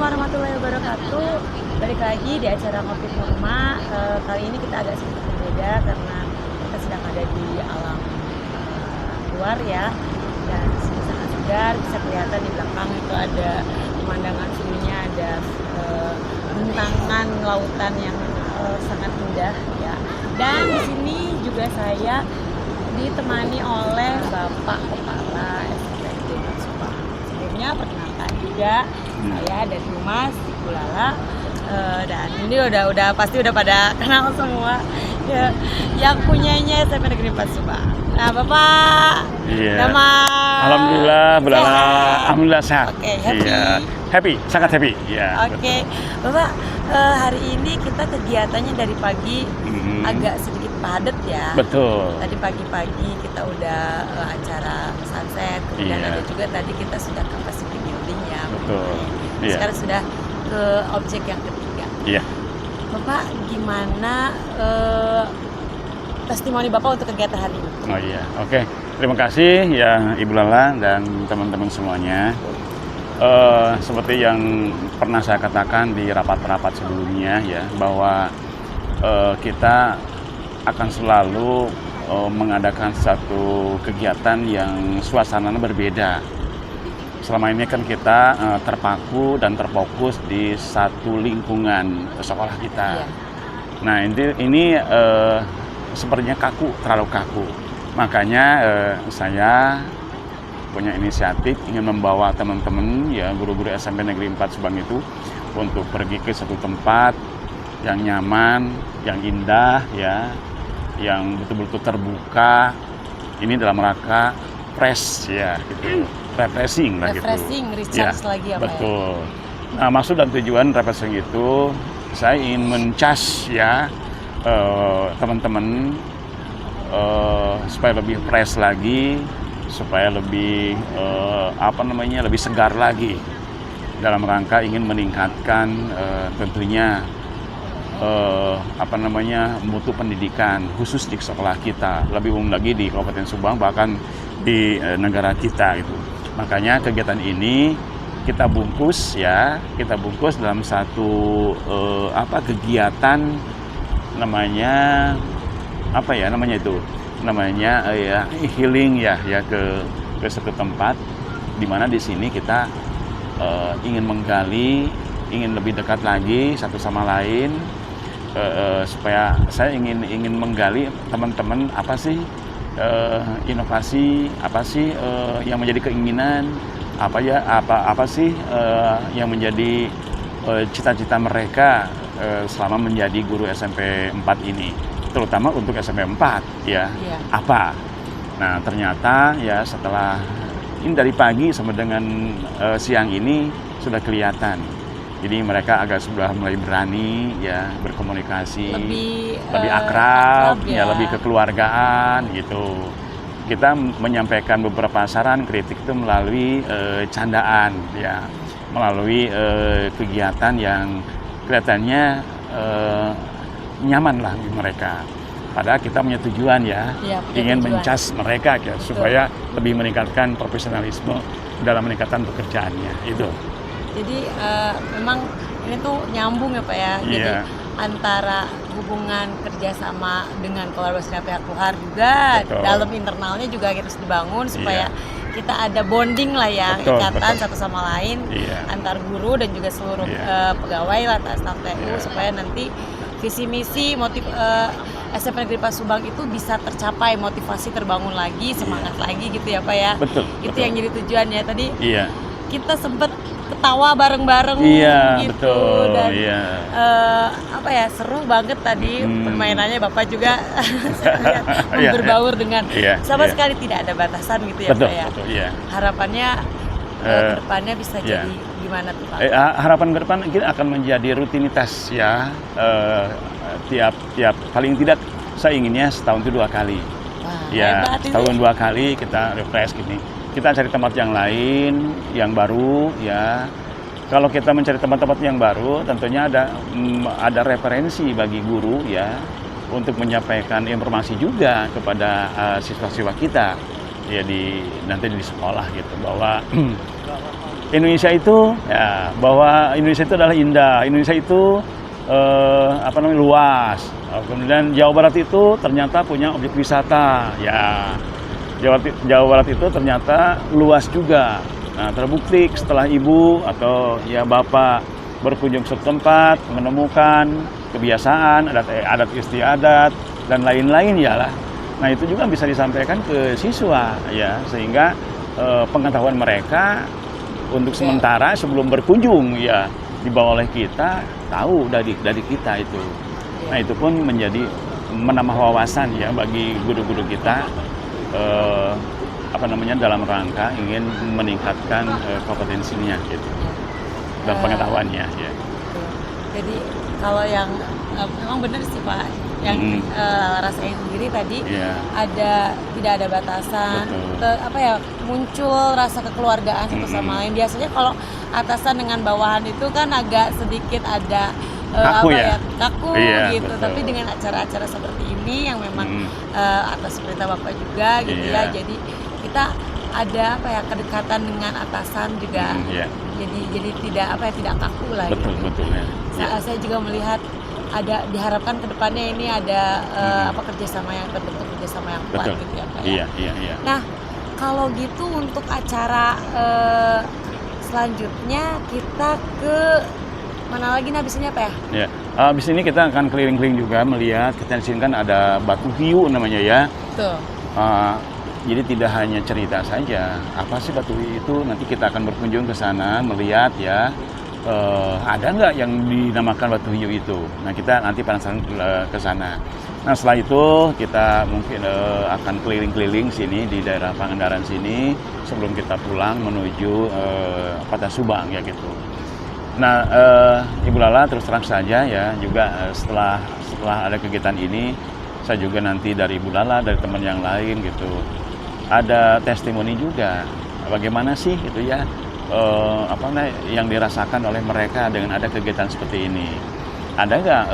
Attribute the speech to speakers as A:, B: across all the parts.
A: warahmatullahi wabarakatuh. Balik lagi di acara Ngopi Kurma. Kali ini kita agak sedikit berbeda karena kita sedang ada di alam luar ya. Dan di sini sangat segar, bisa kelihatan di belakang itu ada pemandangan suhunya, ada bentangan lautan yang sangat indah ya. Dan di sini juga saya ditemani oleh Bapak Kepala SPND Subang. Sebelumnya perkenalkan juga saya dari Humas Kulala, dan ini udah pasti udah pada kenal semua ya, yang punyanya SMP Negeri 4 Subang. Nah Bapak, nama
B: Alhamdulillah, alhamdulillah sehat.
A: Oke, happy.
B: Iya. Happy, sangat happy. Ya.
A: Oke, Bapak, hari ini kita kegiatannya dari pagi agak sedikit padat ya.
B: Betul.
A: Tadi pagi-pagi kita udah acara sunset, kemudian ada juga tadi kita sudah ke capacity building ya.
B: Betul.
A: Sekarang sudah ke objek yang ketiga.
B: Iya.
A: Bapak, gimana testimoni Bapak untuk kegiatan hari ini?
B: Oh iya, oke. Terima kasih ya Ibu Lala dan teman-teman semuanya. Seperti yang pernah saya katakan di rapat-rapat sebelumnya ya, bahwa kita akan selalu mengadakan satu kegiatan yang suasananya berbeda. Selama ini kan kita terpaku dan terfokus di satu lingkungan sekolah kita.
A: Iya.
B: Nah ini sepertinya terlalu kaku. Makanya saya punya inisiatif ingin membawa teman-teman ya, guru-guru SMP Negeri 4 Subang itu untuk pergi ke satu tempat yang nyaman, yang indah ya, yang betul-betul terbuka. Ini dalam rangka fresh ya gitu, refreshing lah gitu.
A: Refreshing, recharge
B: Ya,
A: lagi apa
B: betul. Nah, maksud dan tujuan refreshing itu saya ingin mencas ya teman-teman supaya lebih fresh lagi, supaya lebih lebih segar lagi, dalam rangka ingin meningkatkan tentunya mutu pendidikan khusus di sekolah kita, lebih umum lagi di Kabupaten Subang, bahkan di negara kita itu. Makanya kegiatan ini kita bungkus dalam satu kegiatan namanya healing ya ke satu tempat di mana di sini kita ingin menggali, ingin lebih dekat lagi satu sama lain, supaya saya ingin menggali teman-teman apa sih inovasi, apa sih yang menjadi keinginan, apa sih yang menjadi cita-cita mereka selama menjadi guru SMP 4 ini, terutama untuk SMP 4 ya. Apa? Nah, ternyata ya setelah ini dari pagi sampai dengan siang ini sudah kelihatan. Jadi mereka sudah mulai berani ya berkomunikasi, lebih akrab ya, lebih kekeluargaan gitu. Kita menyampaikan beberapa saran kritik itu melalui candaan ya, melalui kegiatan yang kelihatannya nyaman lah bagi mereka. Padahal kita punya tujuan ya, ingin mencas mereka ya, supaya lebih meningkatkan profesionalisme dalam meningkatkan pekerjaannya itu. Jadi
A: memang ini tuh nyambung ya Pak ya. Jadi antara hubungan kerjasama dengan kolaborasi pihak luar juga, dalam internalnya juga harus dibangun supaya kita ada bonding lah ya, ikatan satu sama lain antar guru dan juga seluruh pegawai lah, staf TU, supaya nanti visi misi SMP Negeri 4 Subang itu bisa tercapai, motivasi terbangun lagi, semangat lagi gitu ya Pak ya. Itu yang jadi tujuannya tadi. Kita sempat ketawa bareng-bareng gitu, dan seru banget tadi permainannya. Bapak juga berbaur dengan sama sekali tidak ada batasan gitu ya Pak ya. Harapannya ke depannya bisa jadi gimana tuh Pak?
B: Harapan ke depan kita akan menjadi rutinitas ya, tiap paling tidak saya inginnya setahun itu 2 kali. Setahun 2 kali kita refresh gini. Kita cari tempat yang lain, yang baru ya. Kalau kita mencari tempat-tempat yang baru, tentunya ada referensi bagi guru ya, untuk menyampaikan informasi juga kepada siswa-siswa kita ya nanti di sekolah gitu, bahwa Indonesia itu ya, bahwa Indonesia itu adalah indah, Indonesia itu luas. Kemudian Jawa Barat itu ternyata punya objek wisata, ya. Jawa Barat itu ternyata luas juga. Nah, terbukti setelah ibu atau ya bapak berkunjung ke tempat, menemukan kebiasaan, adat istiadat dan lain-lain ya lah. Nah, itu juga bisa disampaikan ke siswa ya, sehingga pengetahuan mereka untuk sementara sebelum berkunjung ya dibawa oleh kita, tahu dari kita itu. Nah, itu pun menjadi menambah wawasan ya bagi guru-guru kita dalam rangka ingin meningkatkan kompetensinya gitu dan pengetahuannya ya.
A: Jadi kalau yang memang benar sih Pak, yang rasain sendiri tadi tidak ada batasan, muncul rasa kekeluargaan satu sama lain. Biasanya kalau atasan dengan bawahan itu kan agak sedikit ada kaku gitu.
B: Betul.
A: Tapi dengan acara-acara seperti ini yang memang atas perintah Bapak juga gitu ya, jadi kita ada kedekatan dengan atasan juga. Jadi tidak kaku lah.
B: Betul
A: gitu.
B: Betul ya.
A: Saya juga melihat diharapkan kedepannya ini ada kerjasama yang terbentuk, kerjasama yang kuat gitu ya Pak.
B: Iya.
A: Nah, kalau gitu untuk acara selanjutnya kita ke mana lagi habis ini apa ya?
B: Ya, habis ini kita akan keliling-keliling juga melihat, kita di sini kan ada Batu Hiu namanya ya.
A: Betul.
B: Jadi tidak hanya cerita saja, apa sih Batu Hiu itu, nanti kita akan berkunjung ke sana melihat ya, ada nggak yang dinamakan Batu Hiu itu. Nah, kita nanti penasaran ke sana. Nah, setelah itu kita mungkin akan keliling-keliling sini di daerah Pangandaran sini sebelum kita pulang menuju Kota Subang ya gitu. Nah, Ibu Lala terus terang saja ya, juga setelah ada kegiatan ini, saya juga nanti dari Ibu Lala, dari teman yang lain gitu, ada testimoni juga, bagaimana sih gitu ya, yang dirasakan oleh mereka dengan ada kegiatan seperti ini. Ada nggak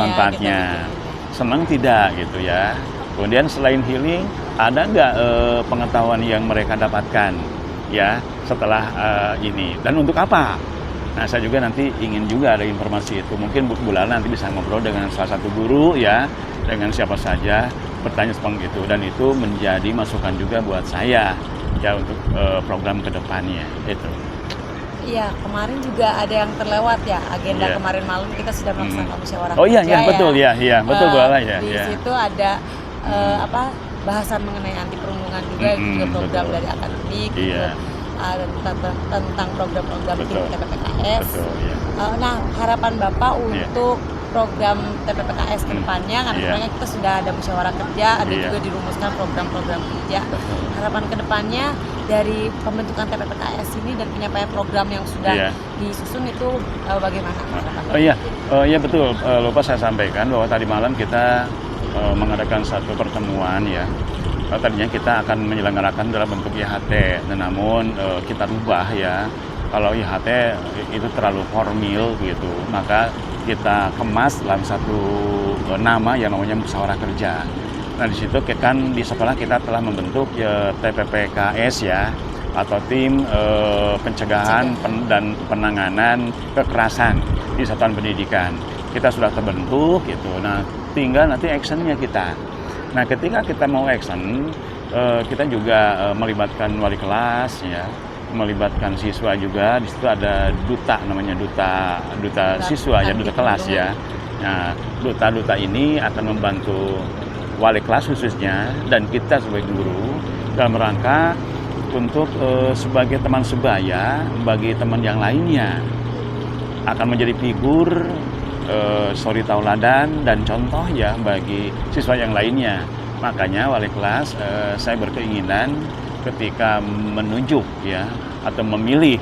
B: manfaatnya? Senang tidak gitu ya. Kemudian selain healing, ada nggak pengetahuan yang mereka dapatkan ya setelah ini, dan untuk apa? Nah, saya juga nanti ingin juga ada informasi itu. Mungkin Bu Lala nanti bisa ngobrol dengan salah satu guru ya, dengan siapa saja, bertanya seperti itu, dan itu menjadi masukan juga buat saya ya untuk program kedepannya itu.
A: Iya, kemarin juga ada yang terlewat ya, agenda kemarin malam kita sudah melaksanakan musyawarah
B: kerja. Oh iya,
A: ya,
B: betul ya, betul Bu Lala ya.
A: Di situ ada bahasan mengenai anti perundungan juga, juga program dari akademik, tentang program-program tim TPPKS.
B: Betul, ya.
A: Nah, harapan Bapak untuk program TPPKS ke depannya, karena sebenarnya kita sudah ada musyawarah kerja, ada juga dirumuskan program-program kerja. Harapan ke depannya dari pembentukan TPPKS ini dan penyampaian program yang sudah disusun itu bagaimana?
B: Iya betul. Lupa saya sampaikan bahwa tadi malam kita mengadakan satu pertemuan ya. Tadinya kita akan menyelenggarakan dalam bentuk IHT, namun kita rubah ya. Kalau IHT itu terlalu formal gitu, maka kita kemas dalam satu nama yang namanya musyawarah kerja. Nah, di situ kan di sekolah kita telah membentuk TPPKS ya, atau tim pencegahan dan penanganan kekerasan di satuan pendidikan. Kita sudah terbentuk gitu. Nah, tinggal nanti actionnya kita. Nah, ketika kita mau action, kita juga melibatkan wali kelas ya, melibatkan siswa juga. Di situ ada duta, namanya duta siswa ya, duta kelas ya. Nah, duta ini akan membantu wali kelas khususnya dan kita sebagai guru dalam rangka untuk sebagai teman sebaya bagi teman yang lainnya, akan menjadi figur suri tauladan dan contoh ya bagi siswa yang lainnya. Makanya wali kelas saya berkeinginan ketika menunjuk ya atau memilih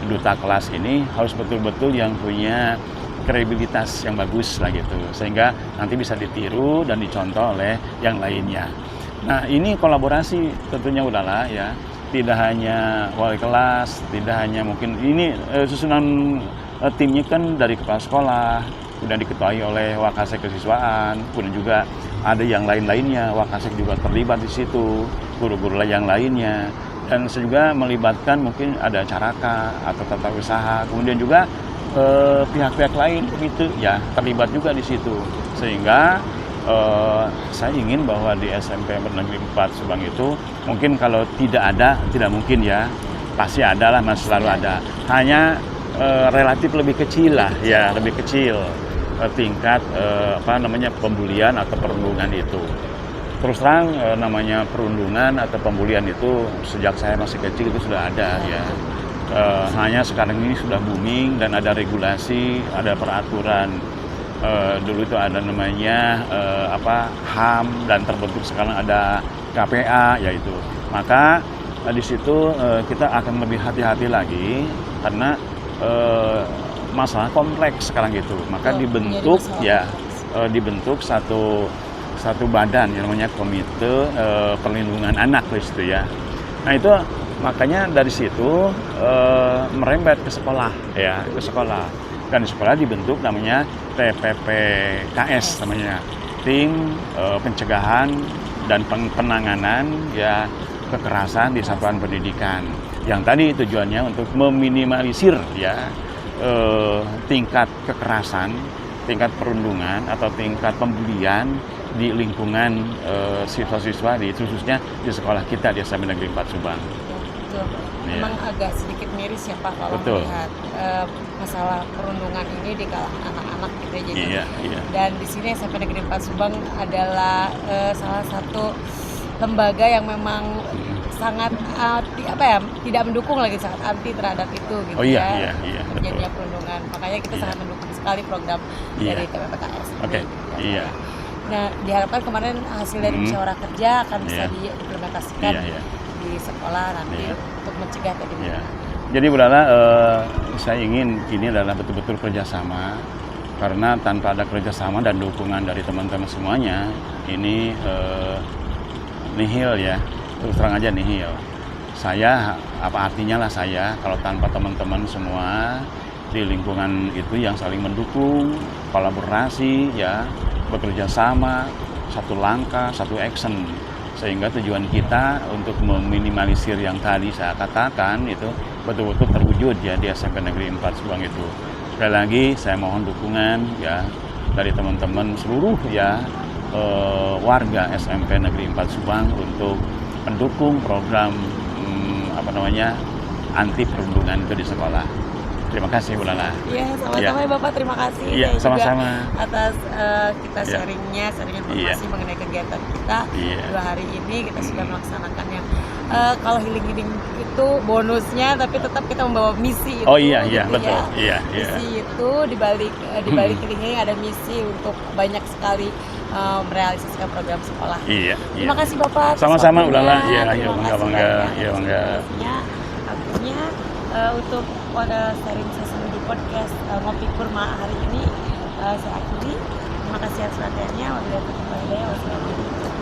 B: duta kelas ini harus betul-betul yang punya kredibilitas yang bagus lah gitu, sehingga nanti bisa ditiru dan dicontoh oleh yang lainnya. Nah, ini kolaborasi tentunya udahlah ya, tidak hanya wali kelas, tidak hanya mungkin ini susunan timnya kan dari kepala sekolah, kemudian diketuai oleh Wakasek Kesiswaan, kemudian juga ada yang lain-lainnya, Wakasek juga terlibat di situ, guru-guru yang lainnya. dan juga melibatkan mungkin ada caraka atau tata usaha, kemudian juga pihak-pihak lain begitu ya terlibat juga di situ, sehingga saya ingin bahwa di SMP Negeri 4 Subang itu mungkin kalau tidak mungkin ya, pasti ada lah, masih selalu ada, hanya relatif lebih kecil lah ya, lebih kecil tingkat pembulian atau perundungan itu. Terus terang namanya perundungan atau pembulian itu sejak saya masih kecil itu sudah ada ya. Hanya sekarang ini sudah booming dan ada regulasi, ada peraturan. Dulu itu ada namanya HAM dan terbentuk sekarang ada KPA yaitu. Maka di situ kita akan lebih hati-hati lagi karena masalah kompleks sekarang gitu. Maka dibentuk satu badan yang namanya Komite Perlindungan Anak di situ ya. Nah itu makanya dari situ merembet ke sekolah ya, ke sekolah. Dan di sekolah dibentuk namanya TPPKS namanya, Tim Pencegahan dan Penanganan ya Kekerasan di Satuan Pendidikan. Yang tadi tujuannya untuk meminimalisir ya tingkat kekerasan, tingkat perundungan atau tingkat pembulian di lingkungan siswa-siswa khususnya di sekolah kita di SMP Negeri 4 Subang.
A: Betul. Memang agak sedikit miris ya Pak kalau melihat masalah perundungan ini di kalangan anak-anak gitu ya. Jadi. Iya. Dan di sini SMP Negeri 4 Subang adalah salah satu lembaga yang memang sangat tidak mendukung lagi, sangat anti terhadap itu gitu terjadinya perundungan. Makanya kita sangat mendukung sekali program dari TPPKS.
B: Iya.
A: Nah, diharapkan kemarin hasil dari musyawarah kerja akan bisa diimplementasikan di sekolah nanti untuk mencegah tadi.
B: Jadi Bu Lala, saya ingin ini adalah betul-betul kerjasama, karena tanpa ada kerjasama dan dukungan dari teman-teman semuanya, ini nihil ya, terus terang aja nihil. Saya, apa artinya lah saya kalau tanpa teman-teman semua di lingkungan itu yang saling mendukung, kolaborasi ya, bekerja sama, satu langkah, satu action, sehingga tujuan kita untuk meminimalisir yang tadi saya katakan itu betul-betul terwujud ya di SMP Negeri 4 Subang itu. Sekali lagi saya mohon dukungan ya dari teman-teman seluruh ya warga SMP Negeri 4 Subang untuk mendukung program anti perundungan itu di sekolah. Terima kasih Bu Lala.
A: Iya, sama-sama ya Bapak, terima kasih.
B: Iya, sama-sama.
A: Atas kita sharing informasi mengenai kegiatan kita 2 hari ini. Kita sudah melaksanakan yang kalau healing itu bonusnya, tapi tetap kita membawa misi itu.
B: Oh iya, betul.
A: Ya. Misi itu di balik healing ada misi untuk banyak sekali merealisasikan program sekolah.
B: Iya.
A: Terima kasih Bapak.
B: Sama-sama Bu Lala. Iya,
A: bangga.
B: Bangga.
A: Akhirnya untuk pada sharing session di podcast Ngopi Kurma hari ini saya akhiri. Terima kasih atas perhatiannya. Wabillahi taufiq wal hidayah. Wassalamualaikum.